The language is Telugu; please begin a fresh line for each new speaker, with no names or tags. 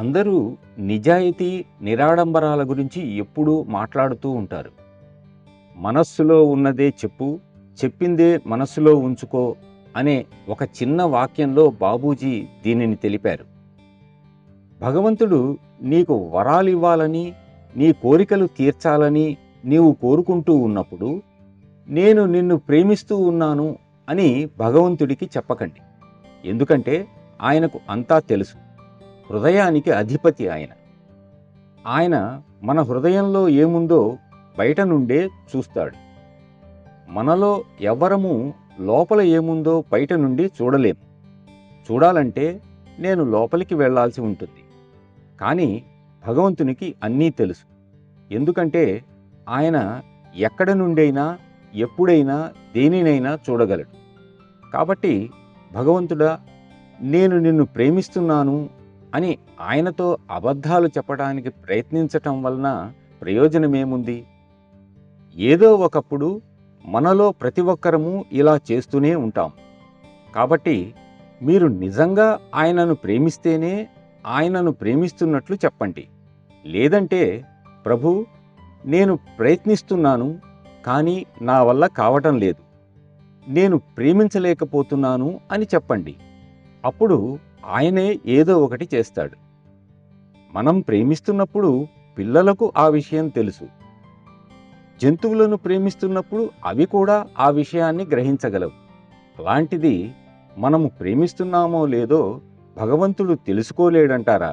అందరూ నిజాయితీ, నిరాడంబరాల గురించి ఎప్పుడూ మాట్లాడుతూ ఉంటారు. మనస్సులో ఉన్నదే చెప్పు, చెప్పిందే మనస్సులో ఉంచుకో అనే ఒక చిన్న వాక్యంలో బాబూజీ దీనిని తెలిపారు. భగవంతుడు నీకు వరాలివ్వాలని, నీ కోరికలు తీర్చాలని నీవు కోరుకుంటూ ఉన్నప్పుడు, నేను నిన్ను ప్రేమిస్తూ ఉన్నాను అని భగవంతుడికి చెప్పకండి. ఎందుకంటే ఆయనకు అంతా తెలుసు. హృదయానికి అధిపతి ఆయన. ఆయన మన హృదయంలో ఏముందో బయట నుండే చూస్తాడు. మనలో ఎవ్వరము లోపల ఏముందో బయట నుండి చూడలేము. చూడాలంటే నేను లోపలికి వెళ్ళాల్సి ఉంటుంది. కానీ భగవంతునికి అన్నీ తెలుసు. ఎందుకంటే ఆయన ఎక్కడ నుండైనా, ఎప్పుడైనా, దేనినైనా చూడగలడు. కాబట్టి భగవంతుడా, నేను నిన్ను ప్రేమిస్తున్నాను అని ఆయనతో అబద్ధాలు చెప్పడానికి ప్రయత్నించటం వలన ప్రయోజనమేముంది? ఏదో ఒకప్పుడు మనలో ప్రతి ఒక్కరము ఇలా చేస్తూనే ఉంటాం. కాబట్టి మీరు నిజంగా ఆయనను ప్రేమిస్తేనే ఆయనను ప్రేమిస్తున్నట్లు చెప్పండి. లేదంటే ప్రభూ, నేను ప్రయత్నిస్తున్నాను, కానీ నా వల్ల కావటం లేదు, నేను ప్రేమించలేకపోతున్నాను అని చెప్పండి. అప్పుడు ఆయనే ఏదో ఒకటి చేస్తాడు. మనం ప్రేమిస్తున్నప్పుడు పిల్లలకు ఆ విషయం తెలుసు. జంతువులను ప్రేమిస్తున్నప్పుడు అవి కూడా ఆ విషయాన్ని గ్రహించగలవు. అలాంటిది మనము ప్రేమిస్తున్నామో లేదో భగవంతుడు తెలుసుకోలేడంటారా?